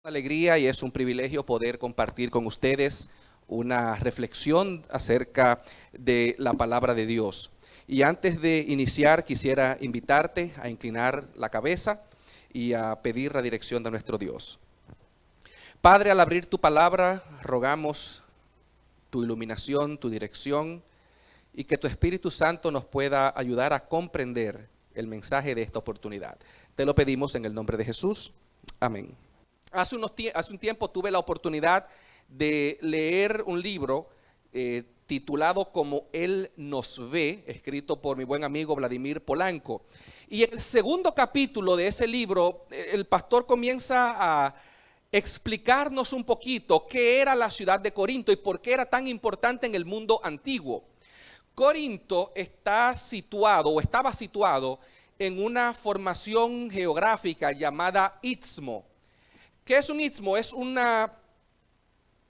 Alegría y es un privilegio poder compartir con ustedes una reflexión acerca de la palabra de Dios. Y antes de iniciar, quisiera invitarte a inclinar la cabeza y a pedir la dirección de nuestro Dios. Padre, al abrir tu palabra, rogamos tu iluminación, tu dirección, y que tu Espíritu Santo nos pueda ayudar a comprender el mensaje de esta oportunidad. Te lo pedimos en el nombre de Jesús. Amén. Hace un tiempo tuve la oportunidad de leer un libro titulado Como Él nos ve, escrito por mi buen amigo Vladimir Polanco. Y en el segundo capítulo de ese libro, el pastor comienza a explicarnos un poquito qué era la ciudad de Corinto y por qué era tan importante en el mundo antiguo. Corinto estaba situado en una formación geográfica llamada istmo. ¿Qué es un istmo? Es una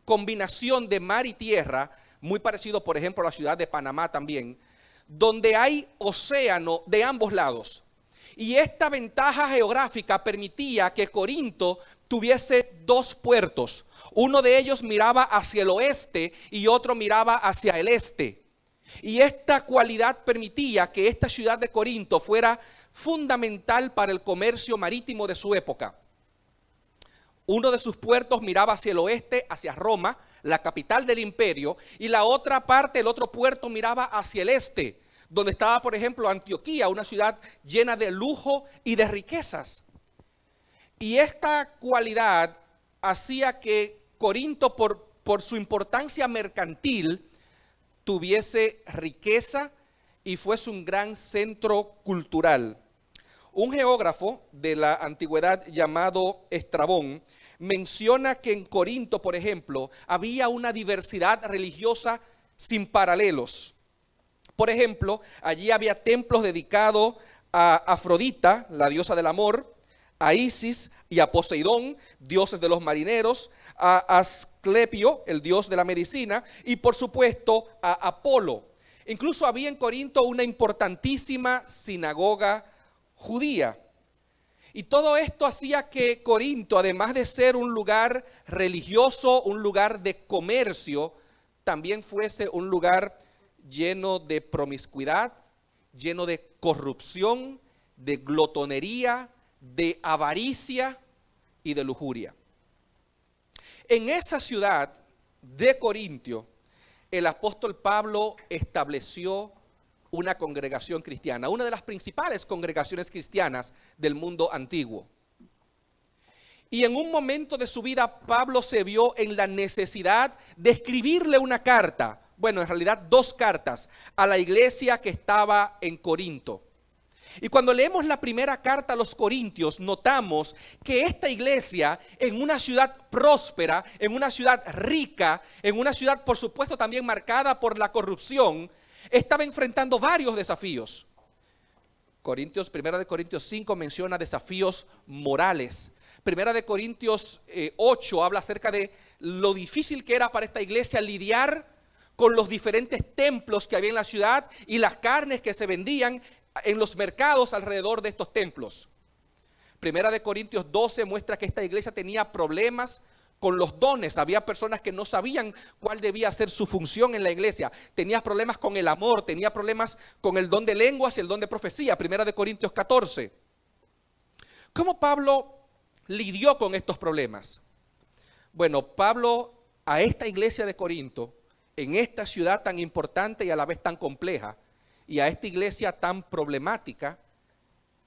combinación de mar y tierra, muy parecido, por ejemplo, a la ciudad de Panamá también, donde hay océano de ambos lados. Y esta ventaja geográfica permitía que Corinto tuviese dos puertos. Uno de ellos miraba hacia el oeste y otro miraba hacia el este. Y esta cualidad permitía que esta ciudad de Corinto fuera fundamental para el comercio marítimo de su época. Uno de sus puertos miraba hacia el oeste, hacia Roma, la capital del imperio, y la otra parte, el otro puerto miraba hacia el este, donde estaba, por ejemplo, Antioquía, una ciudad llena de lujo y de riquezas. Y esta cualidad hacía que Corinto, por su importancia mercantil, tuviese riqueza y fuese un gran centro cultural. Un geógrafo de la antigüedad llamado Estrabón menciona que en Corinto, por ejemplo, había una diversidad religiosa sin paralelos. Por ejemplo, allí había templos dedicados a Afrodita, la diosa del amor, a Isis y a Poseidón, dioses de los marineros, a Asclepio, el dios de la medicina, y por supuesto a Apolo. Incluso había en Corinto una importantísima sinagoga judía. Y todo esto hacía que Corinto, además de ser un lugar religioso, un lugar de comercio, también fuese un lugar lleno de promiscuidad, lleno de corrupción, de glotonería, de avaricia y de lujuria. En esa ciudad de Corinto, el apóstol Pablo estableció una congregación cristiana, una de las principales congregaciones cristianas del mundo antiguo. Y en un momento de su vida, Pablo se vio en la necesidad de escribirle una carta, bueno, en realidad dos cartas, a la iglesia que estaba en Corinto. Y cuando leemos la primera carta a los Corintios, notamos que esta iglesia, en una ciudad próspera, en una ciudad rica, en una ciudad por supuesto también marcada por la corrupción, estaba enfrentando varios desafíos. Primera de Corintios 5 menciona desafíos morales. Primera de Corintios 8 habla acerca de lo difícil que era para esta iglesia lidiar con los diferentes templos que había en la ciudad y las carnes que se vendían en los mercados alrededor de estos templos. Primera de Corintios 12 muestra que esta iglesia tenía problemas con los dones. Había personas que no sabían cuál debía ser su función en la iglesia. Tenía problemas con el amor, tenía problemas con el don de lenguas y el don de profecía. Primera de Corintios 14. ¿Cómo Pablo lidió con estos problemas? Bueno, Pablo a esta iglesia de Corinto, en esta ciudad tan importante y a la vez tan compleja, y a esta iglesia tan problemática,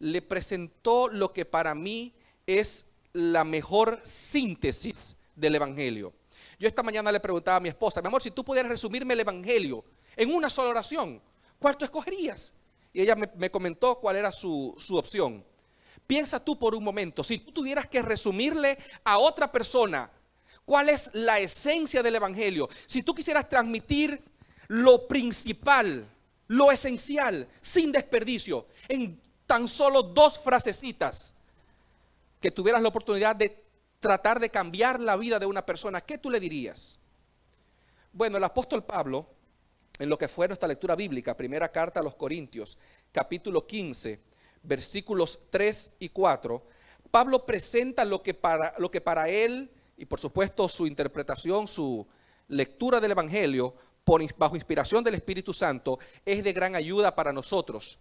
le presentó lo que para mí es la mejor síntesis del evangelio. Yo esta mañana le preguntaba a mi esposa: mi amor, si tú pudieras resumirme el evangelio en una sola oración, ¿cuál tú escogerías? Y ella me comentó cuál era su opción. Piensa tú por un momento, si tú tuvieras que resumirle a otra persona cuál es la esencia del evangelio, si tú quisieras transmitir lo principal, lo esencial, sin desperdicio, en tan solo dos frasecitas, que tuvieras la oportunidad de tratar de cambiar la vida de una persona, ¿qué tú le dirías? Bueno, el apóstol Pablo, en lo que fue nuestra lectura bíblica, primera carta a los Corintios, capítulo 15, versículos 3 y 4, Pablo presenta lo que para él, y por supuesto su interpretación, su lectura del Evangelio, bajo inspiración del Espíritu Santo, es de gran ayuda para nosotros.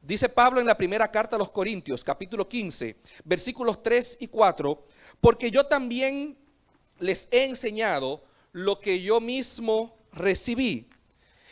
Dice Pablo en la primera carta a los Corintios, capítulo 15, versículos 3 y 4, porque yo también les he enseñado lo que yo mismo recibí.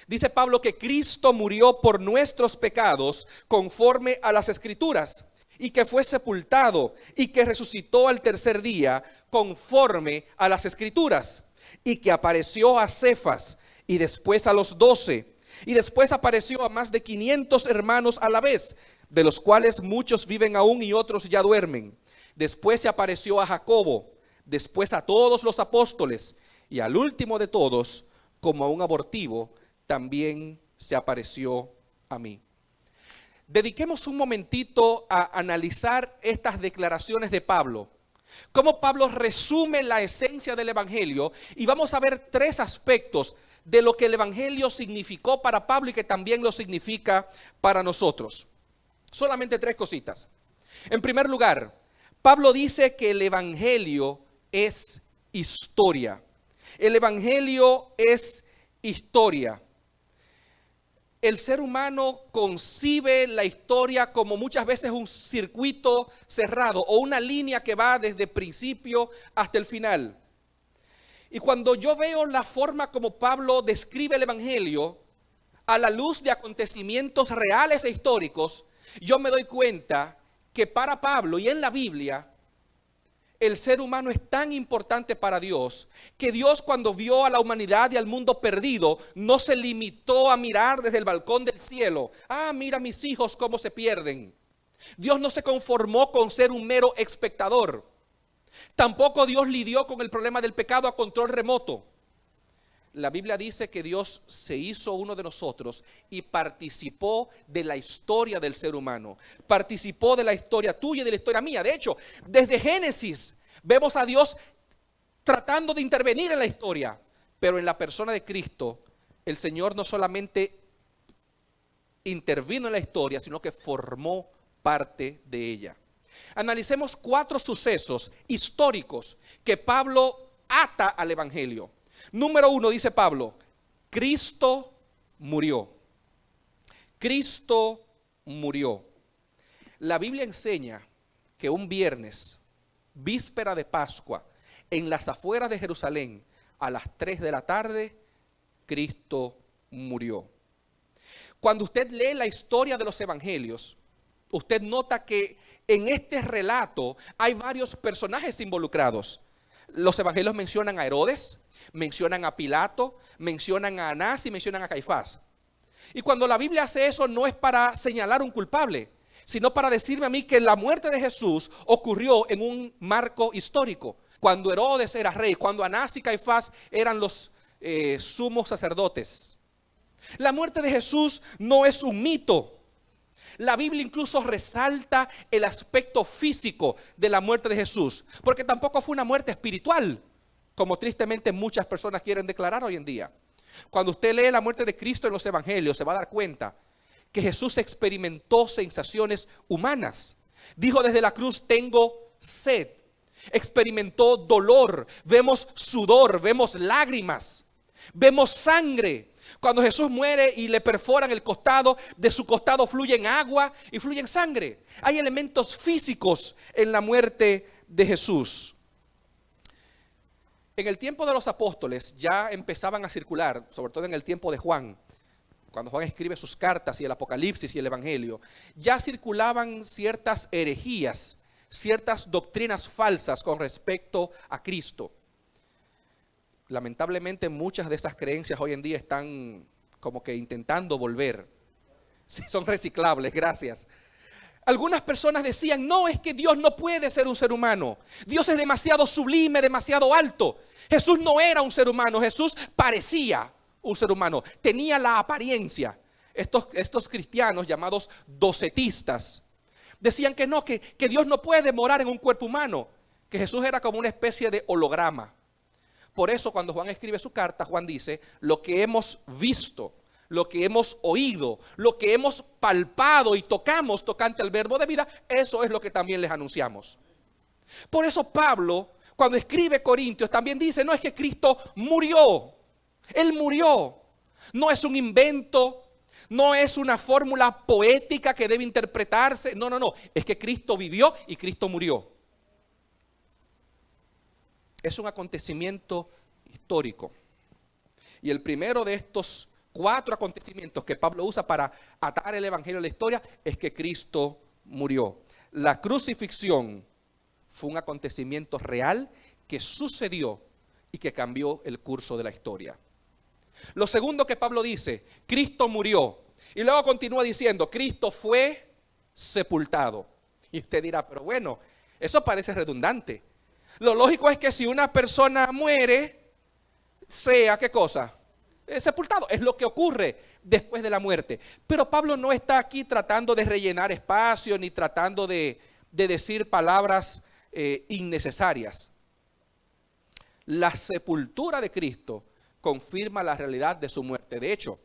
Dice Pablo que Cristo murió por nuestros pecados conforme a las Escrituras, y que fue sepultado y que resucitó al tercer día conforme a las Escrituras, y que apareció a Cefas y después a los 12, y después apareció a más de 500 hermanos a la vez, de los cuales muchos viven aún y otros ya duermen. Después se apareció a Jacobo, después a todos los apóstoles, y al último de todos, como a un abortivo, también se apareció a mí. Dediquemos un momentito a analizar estas declaraciones de Pablo. Cómo Pablo resume la esencia del Evangelio, y vamos a ver tres aspectos de lo que el Evangelio significó para Pablo y que también lo significa para nosotros. Solamente tres cositas. En primer lugar, Pablo dice que el Evangelio es historia. El Evangelio es historia. El ser humano concibe la historia como muchas veces un circuito cerrado o una línea que va desde el principio hasta el final. Y cuando yo veo la forma como Pablo describe el Evangelio a la luz de acontecimientos reales e históricos, yo me doy cuenta que para Pablo y en la Biblia, el ser humano es tan importante para Dios, que Dios, cuando vio a la humanidad y al mundo perdido, no se limitó a mirar desde el balcón del cielo. Mira mis hijos cómo se pierden. Dios no se conformó con ser un mero espectador. Tampoco Dios lidió con el problema del pecado a control remoto. La Biblia dice que Dios se hizo uno de nosotros y participó de la historia del ser humano. Participó de la historia tuya y de la historia mía. De hecho, desde Génesis vemos a Dios tratando de intervenir en la historia. Pero en la persona de Cristo, el Señor no solamente intervino en la historia, sino que formó parte de ella. Analicemos 4 sucesos históricos que Pablo ata al Evangelio. Número 1, dice Pablo, Cristo murió. Cristo murió. La Biblia enseña que un viernes, víspera de Pascua, en las afueras de Jerusalén, a las 3 de la tarde, Cristo murió. Cuando usted lee la historia de los evangelios, usted nota que en este relato hay varios personajes involucrados. Los evangelios mencionan a Herodes, mencionan a Pilato, mencionan a Anás y mencionan a Caifás. Y cuando la Biblia hace eso, no es para señalar un culpable, sino para decirme a mí que la muerte de Jesús ocurrió en un marco histórico. Cuando Herodes era rey, cuando Anás y Caifás eran los sumos sacerdotes. La muerte de Jesús no es un mito. La Biblia incluso resalta el aspecto físico de la muerte de Jesús, porque tampoco fue una muerte espiritual, como tristemente muchas personas quieren declarar hoy en día. Cuando usted lee la muerte de Cristo en los evangelios, se va a dar cuenta que Jesús experimentó sensaciones humanas. Dijo desde la cruz, tengo sed. Experimentó dolor, vemos sudor, vemos lágrimas, vemos sangre. Cuando Jesús muere y le perforan el costado, de su costado fluyen agua y fluyen sangre. Hay elementos físicos en la muerte de Jesús. En el tiempo de los apóstoles ya empezaban a circular, sobre todo en el tiempo de Juan, cuando Juan escribe sus cartas y el Apocalipsis y el Evangelio, ya circulaban ciertas herejías, ciertas doctrinas falsas con respecto a Cristo. Lamentablemente muchas de esas creencias hoy en día están como que intentando volver. Sí, son reciclables, gracias. Algunas personas decían, no, es que Dios no puede ser un ser humano. Dios es demasiado sublime, demasiado alto. Jesús no era un ser humano, Jesús parecía un ser humano, tenía la apariencia. Estos cristianos llamados docetistas decían que no, que Dios no puede morar en un cuerpo humano, que Jesús era como una especie de holograma. Por eso cuando Juan escribe su carta, Juan dice, lo que hemos visto, lo que hemos oído, lo que hemos palpado y tocamos tocante al verbo de vida, eso es lo que también les anunciamos. Por eso Pablo, cuando escribe Corintios, también dice, no es que Cristo murió. Él murió. No es un invento, no es una fórmula poética que debe interpretarse. No, no, no. Es que Cristo vivió y Cristo murió. Es un acontecimiento histórico. Y el primero de estos 4 acontecimientos que Pablo usa para atar el evangelio a la historia es que Cristo murió. La crucifixión fue un acontecimiento real que sucedió y que cambió el curso de la historia. Lo segundo que Pablo dice, Cristo murió. Y luego continúa diciendo, Cristo fue sepultado. Y usted dirá, pero bueno, eso parece redundante. Lo lógico es que si una persona muere, sea, ¿qué cosa? Sepultado. Es lo que ocurre después de la muerte. Pero Pablo no está aquí tratando de rellenar espacio, ni tratando de decir palabras innecesarias. La sepultura de Cristo confirma la realidad de su muerte. De hecho,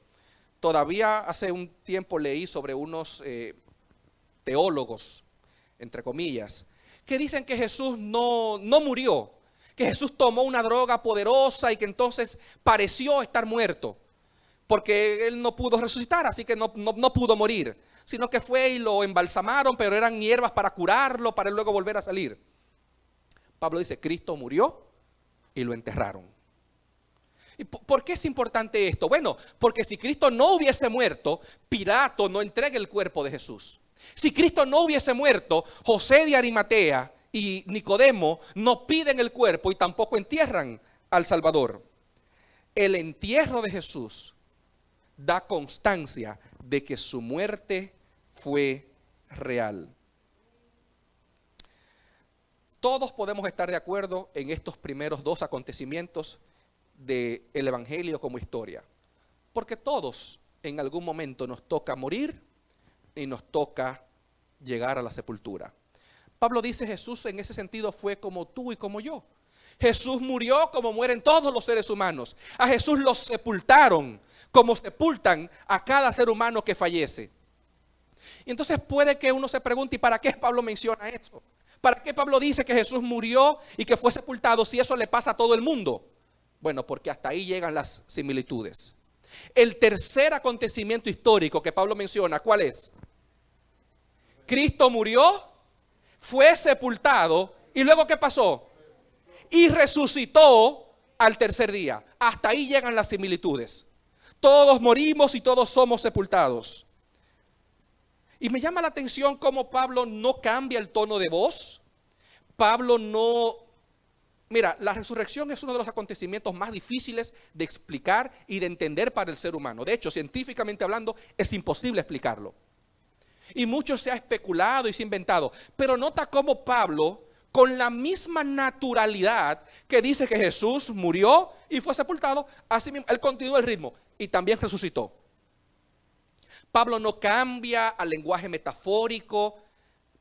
todavía hace un tiempo leí sobre unos teólogos, entre comillas, que dicen que Jesús no murió, que Jesús tomó una droga poderosa y que entonces pareció estar muerto, porque él no pudo resucitar, así que no pudo morir, sino que fue y lo embalsamaron, pero eran hierbas para curarlo, para él luego volver a salir. Pablo dice, Cristo murió y lo enterraron. ¿Y por qué es importante esto? Bueno, porque si Cristo no hubiese muerto, Pilato no entrega el cuerpo de Jesús. Si Cristo no hubiese muerto, José de Arimatea y Nicodemo no piden el cuerpo y tampoco entierran al Salvador. El entierro de Jesús da constancia de que su muerte fue real. Todos podemos estar de acuerdo en estos primeros 2 acontecimientos del Evangelio como historia, porque todos en algún momento nos toca morir y nos toca llegar a la sepultura. Pablo dice, Jesús en ese sentido fue como tú y como yo. Jesús murió como mueren todos los seres humanos. A Jesús lo sepultaron como sepultan a cada ser humano que fallece. Y entonces puede que uno se pregunte, ¿y para qué Pablo menciona eso? ¿Para qué Pablo dice que Jesús murió y que fue sepultado si eso le pasa a todo el mundo? Bueno, porque hasta ahí llegan las similitudes. El tercer acontecimiento histórico que Pablo menciona, ¿cuál es? Cristo murió, fue sepultado y luego ¿qué pasó? Y resucitó al tercer día. Hasta ahí llegan las similitudes. Todos morimos y todos somos sepultados. Y me llama la atención cómo Pablo no cambia el tono de voz. Pablo no... Mira, la resurrección es uno de los acontecimientos más difíciles de explicar y de entender para el ser humano. De hecho, científicamente hablando, es imposible explicarlo. Y mucho se ha especulado y se ha inventado. Pero nota cómo Pablo, con la misma naturalidad que dice que Jesús murió y fue sepultado, así mismo, él continúa el ritmo y también resucitó. Pablo no cambia al lenguaje metafórico.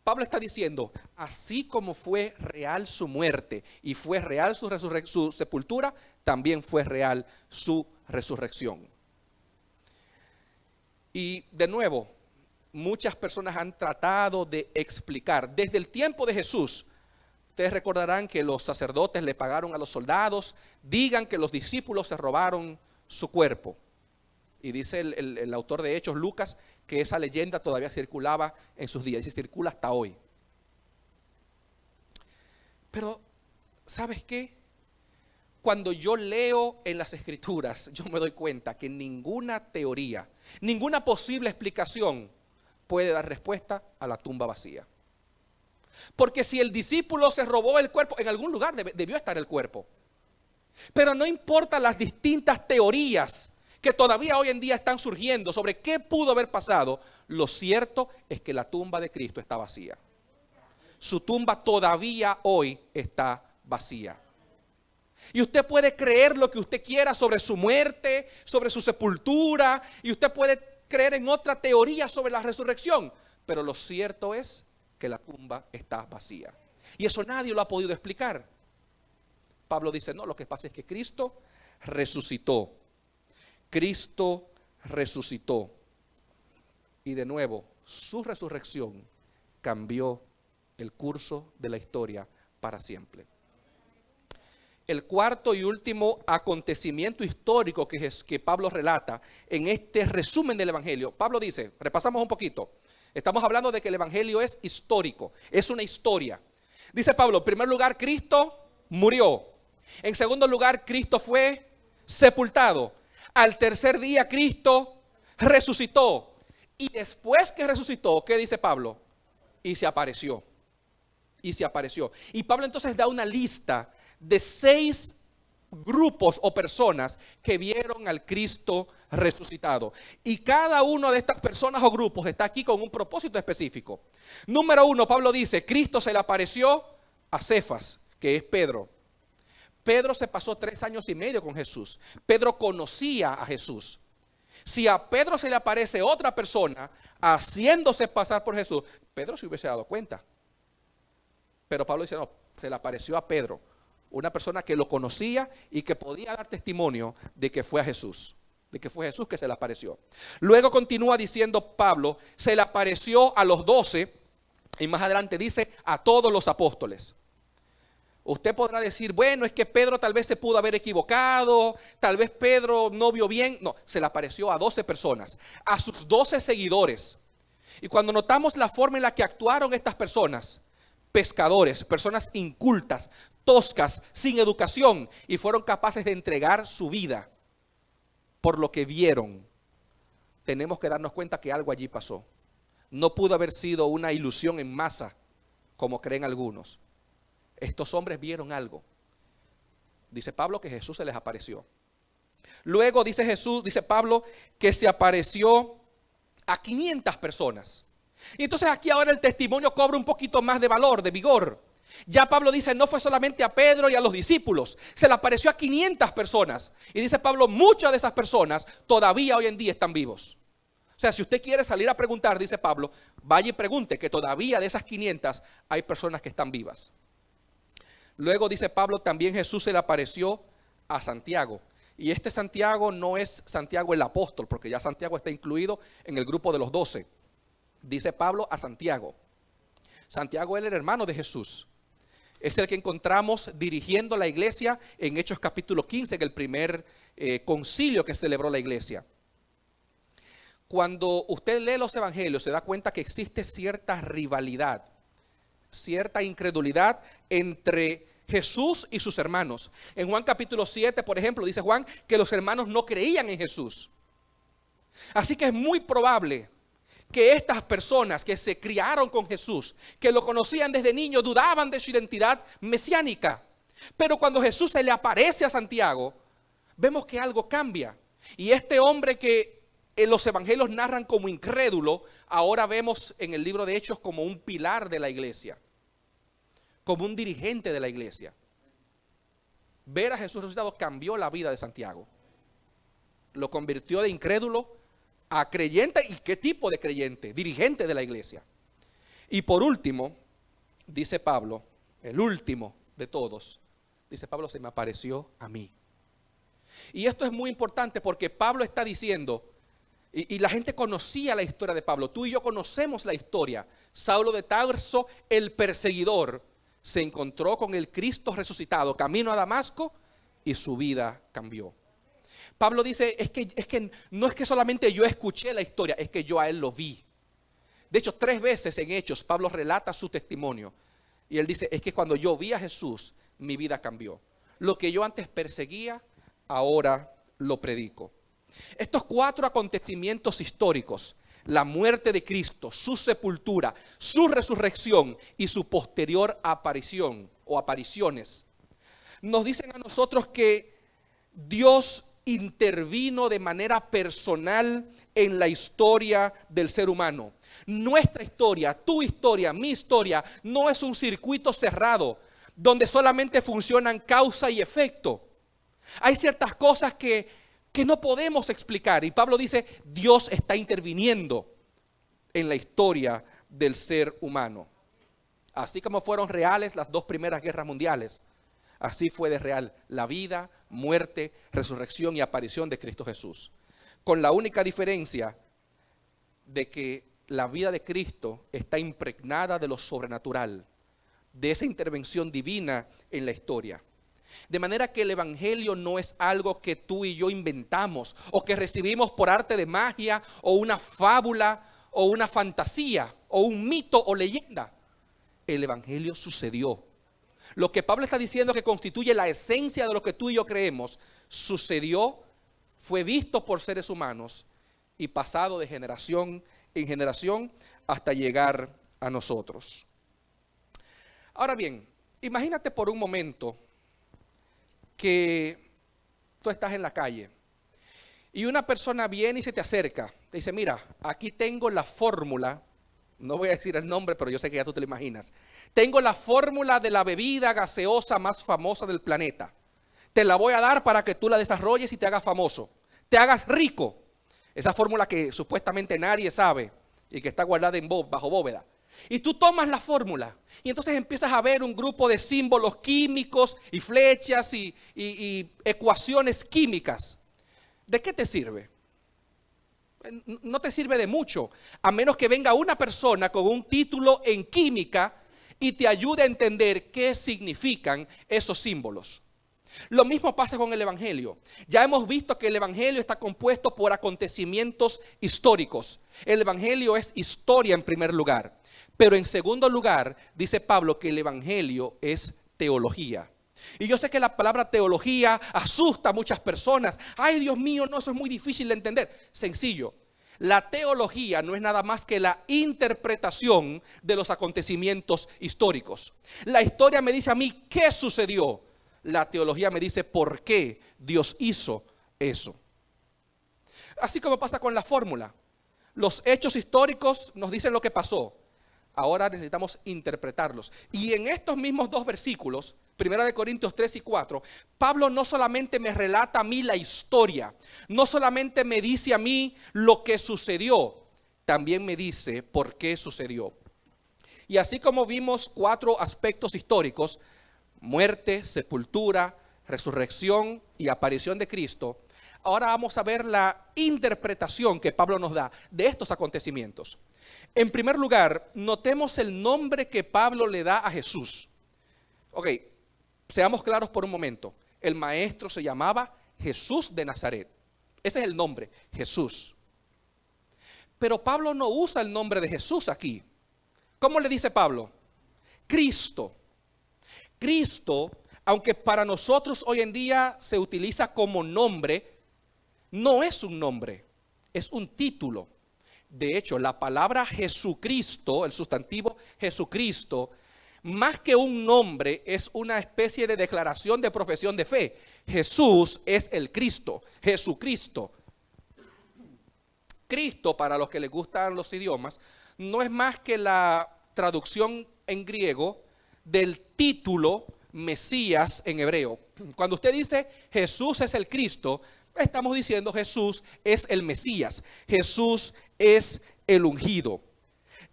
Pablo está diciendo, así como fue real su muerte y fue real su sepultura, también fue real su resurrección. Y de nuevo, muchas personas han tratado de explicar, desde el tiempo de Jesús, ustedes recordarán que los sacerdotes le pagaron a los soldados, digan que los discípulos se robaron su cuerpo. Y dice el autor de Hechos, Lucas, que esa leyenda todavía circulaba en sus días y circula hasta hoy. Pero, ¿sabes qué? Cuando yo leo en las Escrituras, yo me doy cuenta que ninguna teoría, ninguna posible explicación puede dar respuesta a la tumba vacía. Porque si el discípulo se robó el cuerpo, en algún lugar debió estar el cuerpo. Pero no importa las distintas teorías que todavía hoy en día están surgiendo sobre qué pudo haber pasado, lo cierto es que la tumba de Cristo está vacía. Su tumba todavía hoy está vacía. Y usted puede creer lo que usted quiera sobre su muerte, sobre su sepultura, y usted puede creer en otra teoría sobre la resurrección, pero lo cierto es que la tumba está vacía. Y eso nadie lo ha podido explicar. Pablo dice, no, lo que pasa es que Cristo resucitó. Cristo resucitó. Y de nuevo, su resurrección cambió el curso de la historia para siempre. El cuarto y último acontecimiento histórico que Pablo relata en este resumen del Evangelio. Pablo dice, repasamos un poquito, estamos hablando de que el Evangelio es histórico, es una historia. Dice Pablo, en primer lugar, Cristo murió. En segundo lugar, Cristo fue sepultado. Al tercer día, Cristo resucitó. Y después que resucitó, ¿qué dice Pablo? Y se apareció. Y se apareció. Y Pablo entonces da una lista de 6 grupos o personas que vieron al Cristo resucitado. Y cada una de estas personas o grupos está aquí con un propósito específico. Número 1, Pablo dice, Cristo se le apareció a Cefas, que es Pedro. Pedro se pasó 3 años y medio con Jesús. Pedro conocía a Jesús. Si a Pedro se le aparece otra persona haciéndose pasar por Jesús, Pedro se hubiese dado cuenta. Pero Pablo dice, no, se le apareció a Pedro, una persona que lo conocía y que podía dar testimonio de que fue a Jesús, de que fue Jesús que se le apareció. Luego continúa diciendo Pablo, se le apareció a los 12 y más adelante dice a todos los apóstoles. Usted podrá decir, bueno, es que Pedro tal vez se pudo haber equivocado, tal vez Pedro no vio bien. No, se le apareció a 12 personas, a sus 12 seguidores. Y cuando notamos la forma en la que actuaron estas personas, pescadores, personas incultas, toscas, sin educación, y fueron capaces de entregar su vida por lo que vieron, tenemos que darnos cuenta que algo allí pasó. No pudo haber sido una ilusión en masa, como creen algunos. Estos hombres vieron algo. Dice Pablo que Jesús se les apareció. Luego dice Pablo que se apareció a 500 personas. Y entonces aquí ahora el testimonio cobra un poquito más de valor, de vigor. Ya Pablo dice, no fue solamente a Pedro y a los discípulos, se le apareció a 500 personas. Y dice Pablo, muchas de esas personas todavía hoy en día están vivos. O sea, si usted quiere salir a preguntar, dice Pablo, vaya y pregunte que todavía de esas 500 hay personas que están vivas. Luego dice Pablo, también Jesús se le apareció a Santiago. Y este Santiago no es Santiago el apóstol, porque ya Santiago está incluido en el grupo de los 12. Dice Pablo a Santiago. Santiago era el hermano de Jesús. Es el que encontramos dirigiendo la iglesia en Hechos capítulo 15, en el primer concilio que celebró la iglesia. Cuando usted lee los evangelios se da cuenta que existe cierta rivalidad, cierta incredulidad entre Jesús y sus hermanos. En Juan capítulo 7, por ejemplo, dice Juan que los hermanos no creían en Jesús. Así que es muy probable que estas personas que se criaron con Jesús, que lo conocían desde niño, dudaban de su identidad mesiánica. Pero cuando Jesús se le aparece a Santiago, vemos que algo cambia. Y este hombre que en los evangelios narran como incrédulo, ahora vemos en el libro de Hechos como un pilar de la iglesia, como un dirigente de la iglesia. Ver a Jesús resucitado cambió la vida de Santiago. Lo convirtió de incrédulo a creyente. ¿Y qué tipo de creyente? Dirigente de la iglesia. Y por último, dice Pablo, el último de todos, dice Pablo, se me apareció a mí. Y esto es muy importante porque Pablo está diciendo, y la gente conocía la historia de Pablo, tú y yo conocemos la historia. Saulo de Tarso, el perseguidor, se encontró con el Cristo resucitado, camino a Damasco, y su vida cambió. Pablo dice, es que no es que solamente yo escuché la historia, es que yo a él lo vi. De hecho, 3 veces en Hechos, Pablo relata su testimonio. Y él dice, es que cuando yo vi a Jesús, mi vida cambió. Lo que yo antes perseguía, ahora lo predico. Estos 4 acontecimientos históricos, la muerte de Cristo, su sepultura, su resurrección y su posterior aparición o apariciones, nos dicen a nosotros que Dios intervino de manera personal en la historia del ser humano. Nuestra historia, tu historia, mi historia, no es un circuito cerrado donde solamente funcionan causa y efecto. Hay ciertas cosas que no podemos explicar y Pablo dice, Dios está interviniendo en la historia del ser humano. Así como fueron reales las 2 primeras guerras mundiales, así fue de real la vida, muerte, resurrección y aparición de Cristo Jesús. Con la única diferencia de que la vida de Cristo está impregnada de lo sobrenatural, de esa intervención divina en la historia. De manera que el evangelio no es algo que tú y yo inventamos o que recibimos por arte de magia o una fábula o una fantasía o un mito o leyenda. El evangelio sucedió. Lo que Pablo está diciendo que constituye la esencia de lo que tú y yo creemos, sucedió, fue visto por seres humanos y pasado de generación en generación hasta llegar a nosotros. Ahora bien, imagínate por un momento que tú estás en la calle y una persona viene y se te acerca, te dice, mira, aquí tengo la fórmula, no voy a decir el nombre, pero yo sé que ya tú te lo imaginas. Tengo la fórmula de la bebida gaseosa más famosa del planeta. Te la voy a dar para que tú la desarrolles y te hagas famoso, te hagas rico. Esa fórmula que supuestamente nadie sabe y que está guardada bajo bóveda. Y tú tomas la fórmula y entonces empiezas a ver un grupo de símbolos químicos y flechas y ecuaciones químicas. ¿De qué te sirve? No te sirve de mucho, a menos que venga una persona con un título en química y te ayude a entender qué significan esos símbolos. Lo mismo pasa con el evangelio. Ya hemos visto que el evangelio está compuesto por acontecimientos históricos. El evangelio es historia en primer lugar, pero en segundo lugar dice Pablo que el evangelio es teología. Y yo sé que la palabra teología asusta a muchas personas. Ay, Dios mío, no, eso es muy difícil de entender. Sencillo. La teología no es nada más que la interpretación de los acontecimientos históricos. La historia me dice a mí qué sucedió. La teología me dice por qué Dios hizo eso. Así como pasa con la fórmula. Los hechos históricos nos dicen lo que pasó. Ahora necesitamos interpretarlos. Y en estos mismos dos versículos, 1 Corintios 3 y 4, Pablo no solamente me relata a mí la historia, no solamente me dice a mí lo que sucedió, también me dice por qué sucedió. Y así como vimos 4 aspectos históricos, muerte, sepultura, resurrección y aparición de Cristo, ahora vamos a ver la interpretación que Pablo nos da de estos acontecimientos. En primer lugar, notemos el nombre que Pablo le da a Jesús. Ok, seamos claros por un momento. El maestro se llamaba Jesús de Nazaret. Ese es el nombre, Jesús. Pero Pablo no usa el nombre de Jesús aquí. ¿Cómo le dice Pablo? Cristo. Cristo, aunque para nosotros hoy en día se utiliza como nombre, no es un nombre, es un título. De hecho, la palabra Jesucristo, el sustantivo Jesucristo, más que un nombre, es una especie de declaración de profesión de fe. Jesús es el Cristo, Jesucristo. Cristo, para los que les gustan los idiomas, no es más que la traducción en griego del título Mesías en hebreo. Cuando usted dice Jesús es el Cristo, estamos diciendo Jesús es el Mesías, Jesús es el ungido.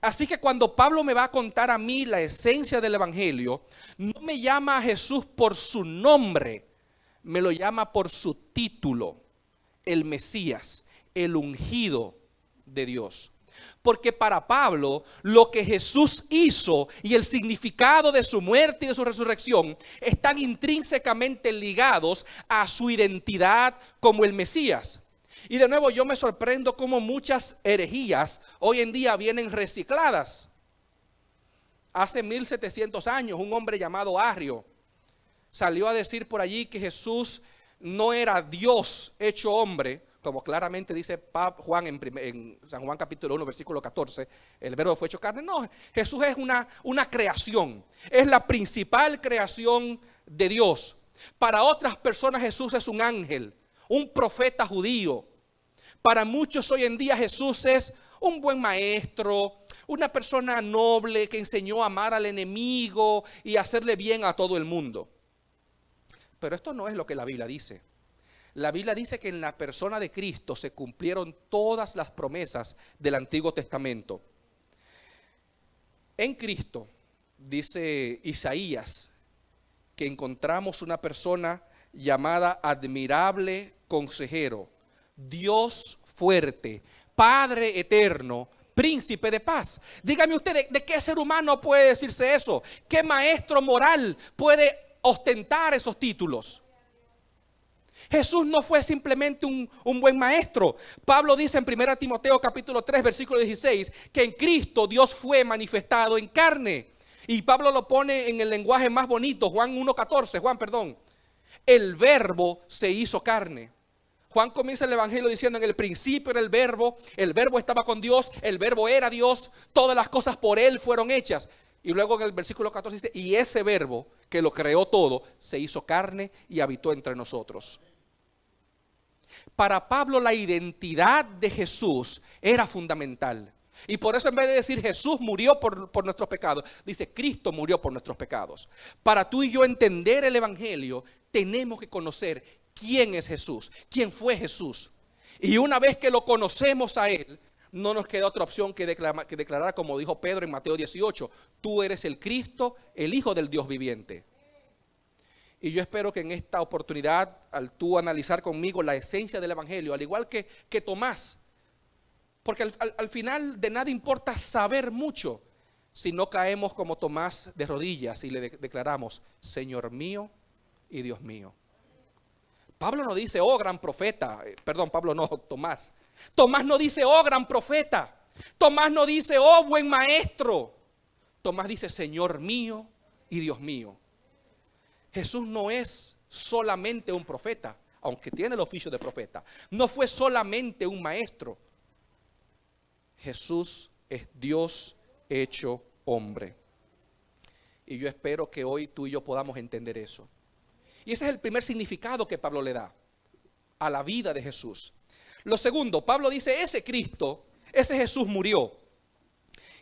Así que cuando Pablo me va a contar a mí la esencia del evangelio, no me llama a Jesús por su nombre, me lo llama por su título, el Mesías, el ungido de Dios. Porque para Pablo lo que Jesús hizo y el significado de su muerte y de su resurrección están intrínsecamente ligados a su identidad como el Mesías. Y de nuevo yo me sorprendo cómo muchas herejías hoy en día vienen recicladas. Hace 1700 años un hombre llamado Arrio salió a decir por allí que Jesús no era Dios hecho hombre, como claramente dice Juan en San Juan capítulo 1 versículo 14, el verbo fue hecho carne. No, Jesús es una creación, es la principal creación de Dios. Para otras personas Jesús es un ángel, un profeta judío. Para muchos hoy en día Jesús es un buen maestro, una persona noble que enseñó a amar al enemigo y hacerle bien a todo el mundo. Pero esto no es lo que la Biblia dice. La Biblia dice que en la persona de Cristo se cumplieron todas las promesas del Antiguo Testamento. En Cristo, dice Isaías, que encontramos una persona llamada admirable consejero, Dios fuerte, Padre eterno, príncipe de paz. Dígame usted, ¿de qué ser humano puede decirse eso? ¿Qué maestro moral puede ostentar esos títulos? Jesús no fue simplemente un buen maestro. Pablo dice en 1 Timoteo capítulo 3 versículo 16 que en Cristo Dios fue manifestado en carne. Y Pablo lo pone en el lenguaje más bonito, Juan 1:14, el verbo se hizo carne. Juan comienza el evangelio diciendo: en el principio era el verbo estaba con Dios, el verbo era Dios, todas las cosas por él fueron hechas. Y luego en el versículo 14 dice: y ese verbo que lo creó todo, se hizo carne y habitó entre nosotros. Para Pablo la identidad de Jesús era fundamental. Y por eso en vez de decir Jesús murió por nuestros pecados, dice Cristo murió por nuestros pecados. Para tú y yo entender el evangelio, tenemos que conocer quién es Jesús, quién fue Jesús. Y una vez que lo conocemos a él, no nos queda otra opción que declarar, como dijo Pedro en Mateo 18, tú eres el Cristo, el Hijo del Dios viviente. Y yo espero que en esta oportunidad, al tú analizar conmigo la esencia del evangelio, al igual que Tomás, porque al final de nada importa saber mucho si no caemos como Tomás de rodillas y le declaramos: Señor mío y Dios mío. Pablo no dice: oh gran profeta, Tomás. Tomás no dice: oh gran profeta. Tomás no dice: oh buen maestro. Tomás dice: Señor mío y Dios mío. Jesús no es solamente un profeta, aunque tiene el oficio de profeta. No fue solamente un maestro. Jesús es Dios hecho hombre. Y yo espero que hoy tú y yo podamos entender eso. Y ese es el primer significado que Pablo le da a la vida de Jesús. Lo segundo, Pablo dice: ese Cristo, ese Jesús murió.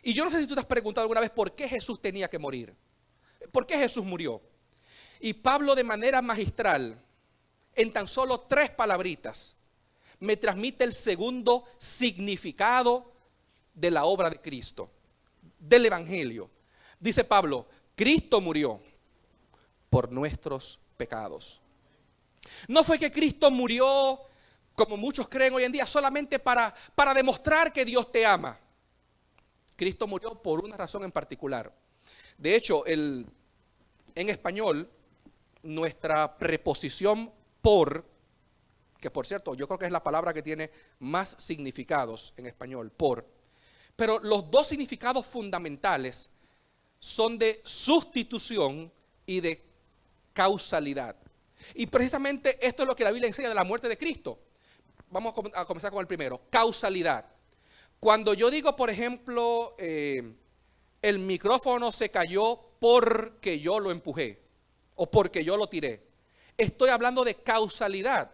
Y yo no sé si tú te has preguntado alguna vez por qué Jesús tenía que morir. ¿Por qué Jesús murió? Y Pablo, de manera magistral, en tan solo 3 palabritas, me transmite el segundo significado de la obra de Cristo, del evangelio. Dice Pablo: Cristo murió por nuestros pecados. No fue que Cristo murió, como muchos creen hoy en día, solamente para demostrar que Dios te ama. Cristo murió por una razón en particular. De hecho, en español, nuestra preposición por, que por cierto yo creo que es la palabra que tiene más significados en español, por, pero los dos significados fundamentales son de sustitución y de causalidad. Y precisamente esto es lo que la Biblia enseña de la muerte de Cristo. Vamos a comenzar con el primero: causalidad. Cuando yo digo, por ejemplo, el micrófono se cayó porque yo lo empujé o porque yo lo tiré, estoy hablando de causalidad.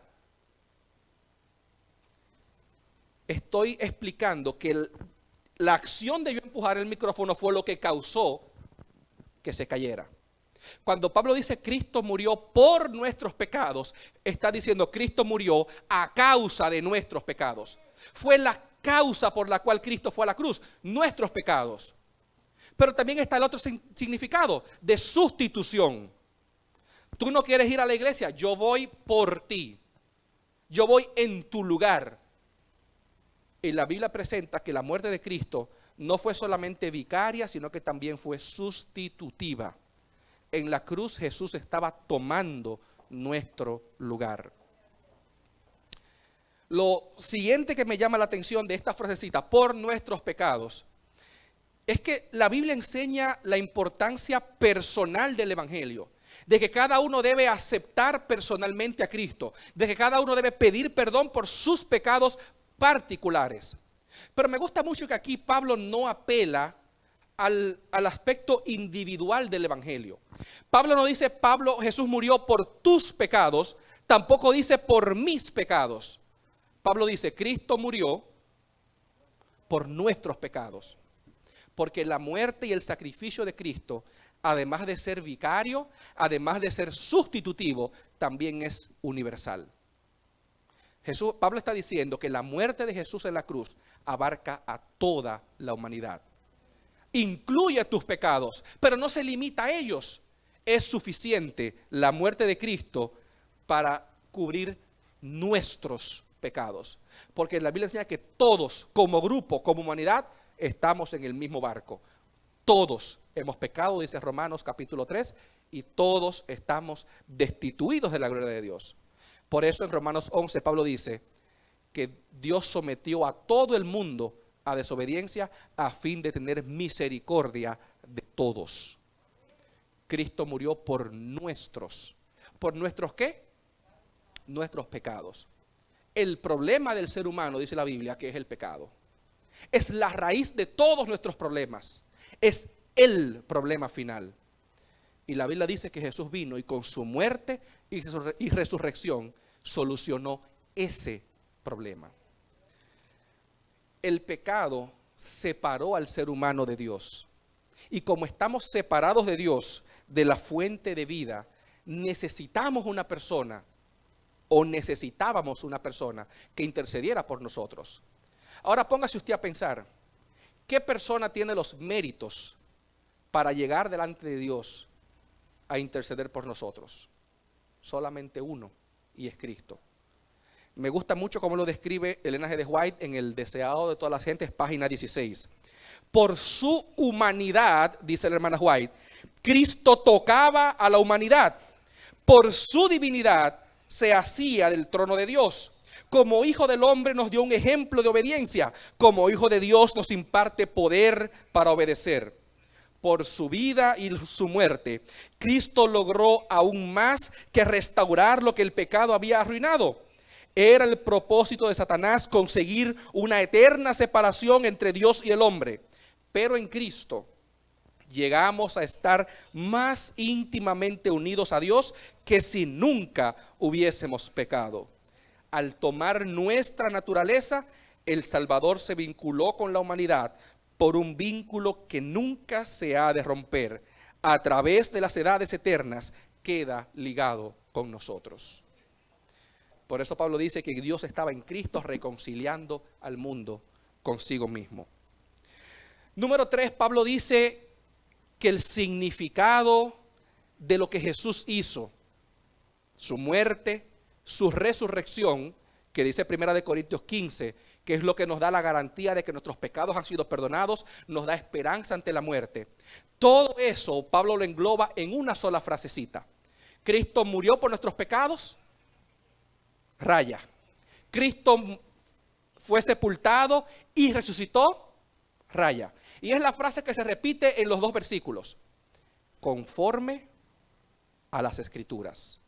Estoy explicando que la acción de yo empujar el micrófono fue lo que causó que se cayera. Cuando Pablo dice Cristo murió por nuestros pecados, está diciendo Cristo murió a causa de nuestros pecados. Fue la causa por la cual Cristo fue a la cruz, nuestros pecados. Pero también está el otro significado de sustitución. Tú no quieres ir a la iglesia, yo voy por ti. Yo voy en tu lugar. Y la Biblia presenta que la muerte de Cristo no fue solamente vicaria, sino que también fue sustitutiva. En la cruz Jesús estaba tomando nuestro lugar. Lo siguiente que me llama la atención de esta frasecita, por nuestros pecados, es que la Biblia enseña la importancia personal del evangelio, de que cada uno debe aceptar personalmente a Cristo, de que cada uno debe pedir perdón por sus pecados particulares. Pero me gusta mucho que aquí Pablo no apela al aspecto individual del evangelio. Pablo no dice Jesús murió por tus pecados, tampoco dice por mis pecados. Pablo dice Cristo murió por nuestros pecados. Porque la muerte y el sacrificio de Cristo, además de ser vicario, además de ser sustitutivo, también es universal. Pablo está diciendo que la muerte de Jesús en la cruz abarca a toda la humanidad. Incluye tus pecados, pero no se limita a ellos. Es suficiente la muerte de Cristo para cubrir nuestros pecados. Porque la Biblia enseña que todos, como grupo, como humanidad, estamos en el mismo barco. Todos hemos pecado, dice Romanos capítulo 3, y todos estamos destituidos de la gloria de Dios. Por eso en Romanos 11 Pablo dice que Dios sometió a todo el mundo a desobediencia a fin de tener misericordia de todos. Cristo murió por nuestros. ¿Por nuestros qué? Nuestros pecados. El problema del ser humano, dice la Biblia, que es el pecado. Es la raíz de todos nuestros problemas. Es el problema final. Y la Biblia dice que Jesús vino y con su muerte y resurrección solucionó ese problema. El pecado separó al ser humano de Dios. Y como estamos separados de Dios, de la fuente de vida, necesitamos una persona, o necesitábamos una persona que intercediera por nosotros. Ahora póngase usted a pensar, ¿qué persona tiene los méritos para llegar delante de Dios a interceder por nosotros? Solamente uno, y es Cristo. Me gusta mucho cómo lo describe Elena G. de White en El Deseado de todas las gentes, página 16. Por su humanidad, dice la hermana White, Cristo tocaba a la humanidad. Por su divinidad se hacía del trono de Dios. Como hijo del hombre nos dio un ejemplo de obediencia. Como hijo de Dios nos imparte poder para obedecer. Por su vida y su muerte, Cristo logró aún más que restaurar lo que el pecado había arruinado. Era el propósito de Satanás conseguir una eterna separación entre Dios y el hombre. Pero en Cristo llegamos a estar más íntimamente unidos a Dios que si nunca hubiésemos pecado. Al tomar nuestra naturaleza, el Salvador se vinculó con la humanidad por un vínculo que nunca se ha de romper. A través de las edades eternas queda ligado con nosotros. Por eso Pablo dice que Dios estaba en Cristo reconciliando al mundo consigo mismo. Número 3, Pablo dice que el significado de lo que Jesús hizo, su muerte, su resurrección, que dice 1 Corintios 15, que es lo que nos da la garantía de que nuestros pecados han sido perdonados, nos da esperanza ante la muerte. Todo eso Pablo lo engloba en una sola frasecita. Cristo murió por nuestros pecados, raya. Cristo fue sepultado y resucitó, raya. Y es la frase que se repite en los dos versículos. Conforme a las Escrituras.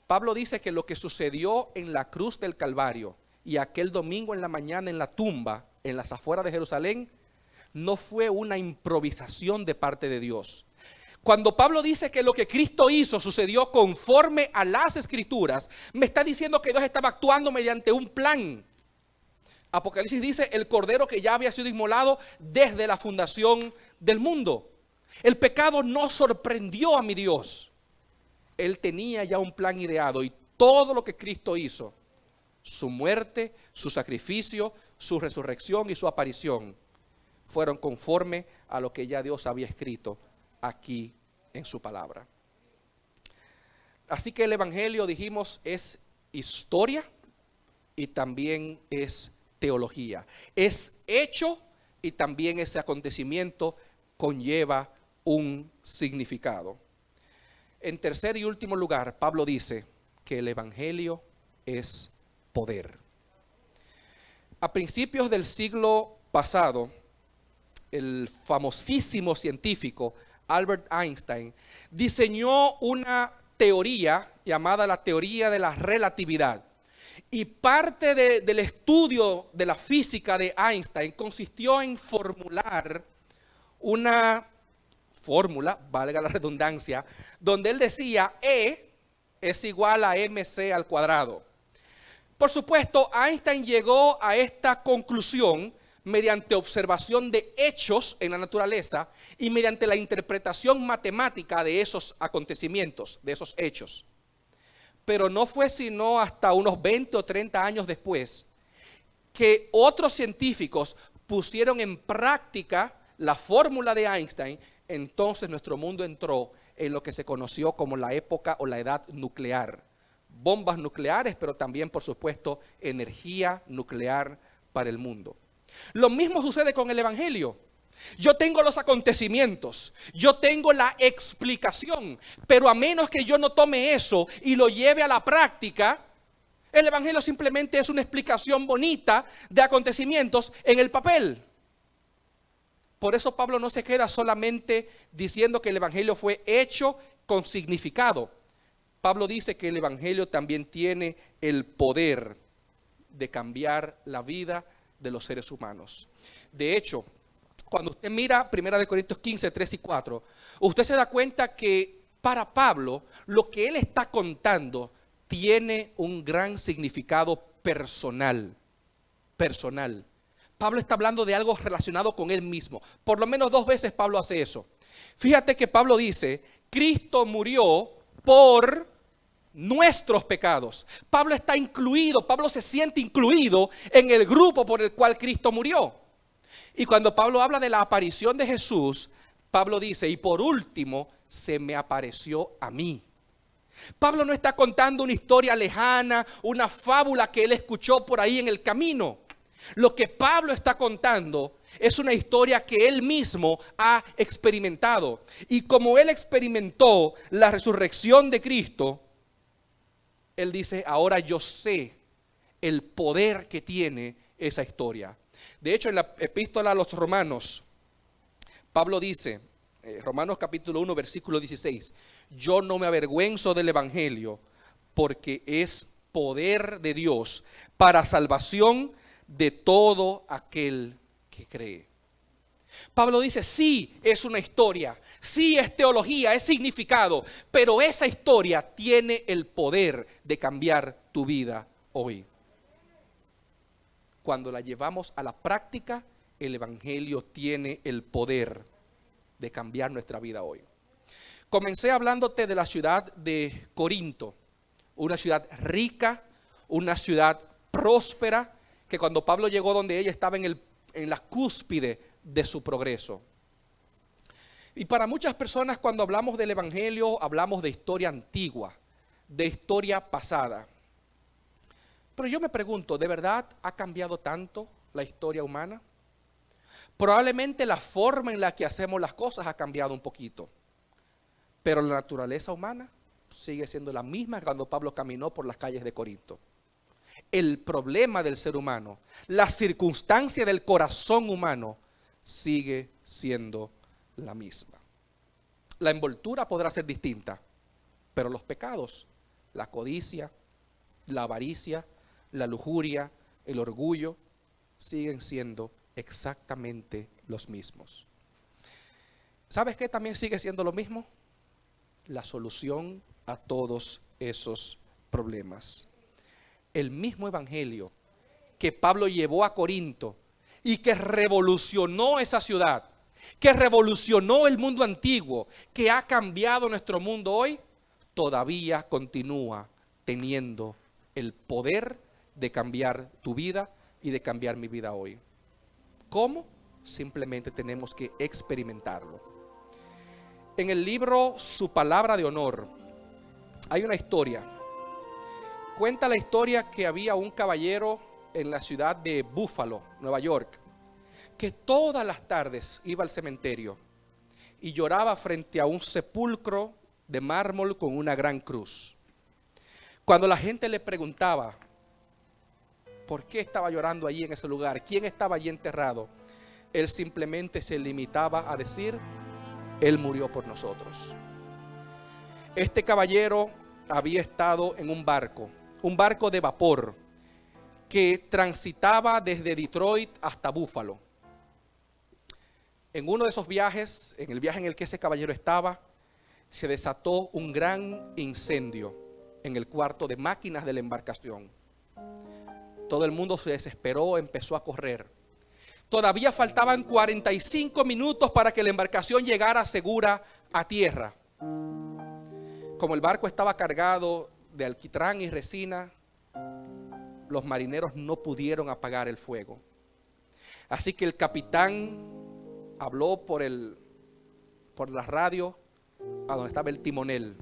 Pablo dice que lo que sucedió en la cruz del Calvario y aquel domingo en la mañana en la tumba, en las afueras de Jerusalén, no fue una improvisación de parte de Dios. Cuando Pablo dice que lo que Cristo hizo sucedió conforme a las Escrituras, me está diciendo que Dios estaba actuando mediante un plan. Apocalipsis dice el cordero que ya había sido inmolado desde la fundación del mundo. El pecado no sorprendió a mi Dios. Él tenía ya un plan ideado y todo lo que Cristo hizo, su muerte, su sacrificio, su resurrección y su aparición, fueron conforme a lo que ya Dios había escrito aquí en su palabra. Así que el Evangelio, dijimos, es historia y también es teología. Es hecho y también ese acontecimiento conlleva un significado. En tercer y último lugar, Pablo dice que el Evangelio es poder. A principios del siglo pasado, el famosísimo científico Albert Einstein diseñó una teoría llamada la teoría de la relatividad. Y parte del estudio de la física de Einstein consistió en formular una fórmula, valga la redundancia, donde él decía E es igual a mc al cuadrado. Por supuesto, Einstein llegó a esta conclusión mediante observación de hechos en la naturaleza y mediante la interpretación matemática de esos acontecimientos, de esos hechos. Pero no fue sino hasta unos 20 o 30 años después que otros científicos pusieron en práctica la fórmula de Einstein. Entonces nuestro mundo entró en lo que se conoció como la época o la edad nuclear. Bombas nucleares, pero también, por supuesto, energía nuclear para el mundo. Lo mismo sucede con el evangelio. Yo tengo los acontecimientos, yo tengo la explicación, pero a menos que yo no tome eso y lo lleve a la práctica, el evangelio simplemente es una explicación bonita de acontecimientos en el papel. Por eso Pablo no se queda solamente diciendo que el evangelio fue hecho con significado. Pablo dice que el evangelio también tiene el poder de cambiar la vida de los seres humanos. De hecho, cuando usted mira 1 Corintios 15, 3 y 4, usted se da cuenta que para Pablo lo que él está contando tiene un gran significado personal. Pablo está hablando de algo relacionado con él mismo. Por lo menos 2 veces Pablo hace eso. Fíjate que Pablo dice, Cristo murió por nuestros pecados. Pablo está incluido, Pablo se siente incluido en el grupo por el cual Cristo murió. Y cuando Pablo habla de la aparición de Jesús, Pablo dice, y por último, se me apareció a mí. Pablo no está contando una historia lejana, una fábula que él escuchó por ahí en el camino. Lo que Pablo está contando es una historia que él mismo ha experimentado. Y como él experimentó la resurrección de Cristo, él dice, ahora yo sé el poder que tiene esa historia. De hecho, en la epístola a los Romanos, Pablo dice, Romanos capítulo 1, versículo 16, yo no me avergüenzo del evangelio porque es poder de Dios para salvación de todo aquel que cree. Pablo dice, sí, es una historia, sí es teología, es significado, pero esa historia tiene el poder de cambiar tu vida hoy. Cuando la llevamos a la práctica, el evangelio tiene el poder de cambiar nuestra vida hoy. Comencé hablándote de la ciudad de Corinto, una ciudad rica, una ciudad próspera, que cuando Pablo llegó donde ella estaba en la cúspide de su progreso. Y para muchas personas cuando hablamos del evangelio, hablamos de historia antigua, de historia pasada. Pero yo me pregunto, ¿de verdad ha cambiado tanto la historia humana? Probablemente la forma en la que hacemos las cosas ha cambiado un poquito, pero la naturaleza humana sigue siendo la misma cuando Pablo caminó por las calles de Corinto. El problema del ser humano, la circunstancia del corazón humano sigue siendo la misma. La envoltura podrá ser distinta, pero los pecados, la codicia, la avaricia, la lujuria, el orgullo, siguen siendo exactamente los mismos. ¿Sabes qué también sigue siendo lo mismo? La solución a todos esos problemas. El mismo evangelio que Pablo llevó a Corinto y que revolucionó esa ciudad, que revolucionó el mundo antiguo, que ha cambiado nuestro mundo hoy, todavía continúa teniendo el poder de cambiar tu vida y de cambiar mi vida hoy. ¿Cómo? Simplemente tenemos que experimentarlo. En el libro Su Palabra de Honor hay una historia. Cuenta la historia que había un caballero en la ciudad de Buffalo, Nueva York, que todas las tardes iba al cementerio y lloraba frente a un sepulcro de mármol con una gran cruz. Cuando la gente le preguntaba por qué estaba llorando allí en ese lugar, quién estaba allí enterrado, él simplemente se limitaba a decir, él murió por nosotros. Este caballero había estado en un barco de vapor que transitaba desde Detroit hasta Buffalo. En uno de esos viajes, en el viaje en el que ese caballero estaba, se desató un gran incendio en el cuarto de máquinas de la embarcación. Todo el mundo se desesperó, empezó a correr. Todavía faltaban 45 minutos para que la embarcación llegara segura a tierra. Como el barco estaba cargado de alquitrán y resina, los marineros no pudieron apagar el fuego. Así que el capitán habló por la radio a donde estaba el timonel,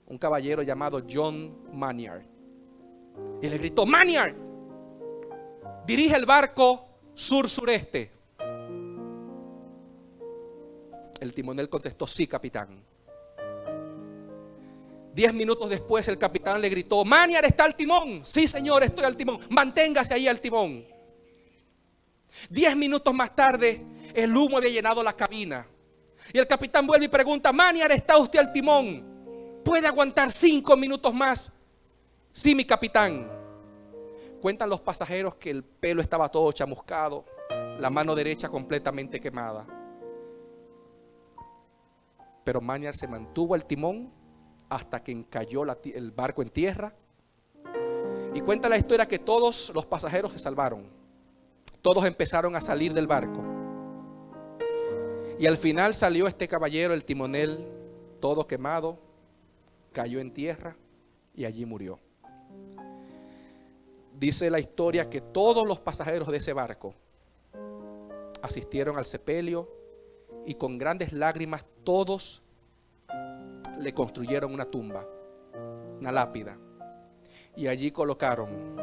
un caballero llamado John Maynard, y le gritó: Maynard, dirige el barco sur-sureste. El timonel contestó: sí, capitán. 10 minutos después el capitán le gritó: Maniar, ¿está al timón? Sí, señor, estoy al timón. Manténgase ahí al timón. 10 minutos más tarde el humo había llenado la cabina. Y el capitán vuelve y pregunta: Maniar, ¿está usted al timón? ¿Puede aguantar 5 minutos más? Sí, mi capitán. Cuentan los pasajeros que el pelo estaba todo chamuscado, la mano derecha completamente quemada. Pero Maniar se mantuvo al timón hasta que encalló el barco en tierra. Y cuenta la historia que todos los pasajeros se salvaron. Todos empezaron a salir del barco. Y al final salió este caballero, el timonel, todo quemado, cayó en tierra y allí murió. Dice la historia que todos los pasajeros de ese barco asistieron al sepelio y con grandes lágrimas todos le construyeron una tumba, una lápida, y allí colocaron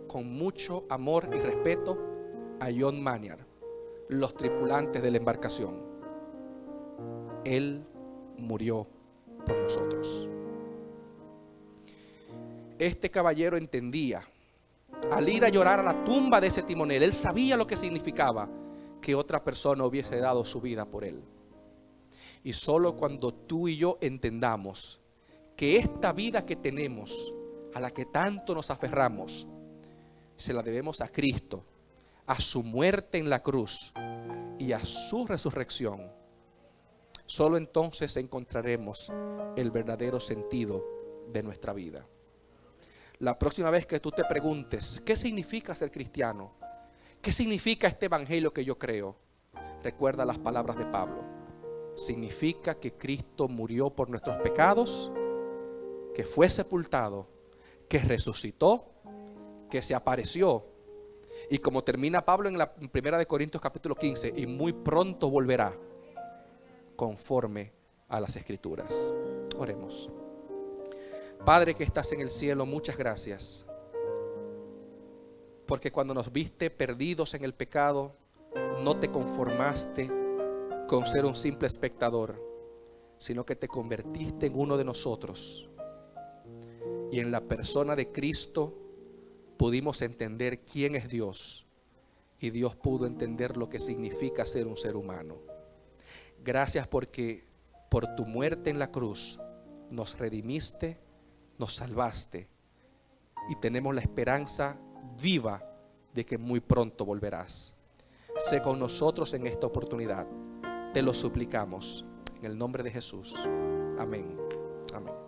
con mucho amor y respeto a John Maniar, los tripulantes de la embarcación. Él murió por nosotros. Este caballero entendía, al ir a llorar a la tumba de ese timonel, él sabía lo que significaba que otra persona hubiese dado su vida por él. Y solo cuando tú y yo entendamos que esta vida que tenemos, a la que tanto nos aferramos, se la debemos a Cristo, a su muerte en la cruz y a su resurrección, solo entonces encontraremos el verdadero sentido de nuestra vida. La próxima vez que tú te preguntes, ¿qué significa ser cristiano? ¿Qué significa este evangelio que yo creo? Recuerda las palabras de Pablo. Significa que Cristo murió por nuestros pecados, que fue sepultado, que resucitó, que se apareció. Y como termina Pablo en 1 de Corintios capítulo 15, y muy pronto volverá conforme a las Escrituras. Oremos. Padre que estás en el cielo, muchas gracias, porque cuando nos viste perdidos en el pecado, no te conformaste con ser un simple espectador, sino que te convertiste en uno de nosotros. Y en la persona de Cristo pudimos entender quién es Dios, y Dios pudo entender lo que significa ser un ser humano. Gracias porque por tu muerte en la cruz nos redimiste, nos salvaste, y tenemos la esperanza viva de que muy pronto volverás. Sé con nosotros en esta oportunidad. Te lo suplicamos en el nombre de Jesús. Amén. Amén.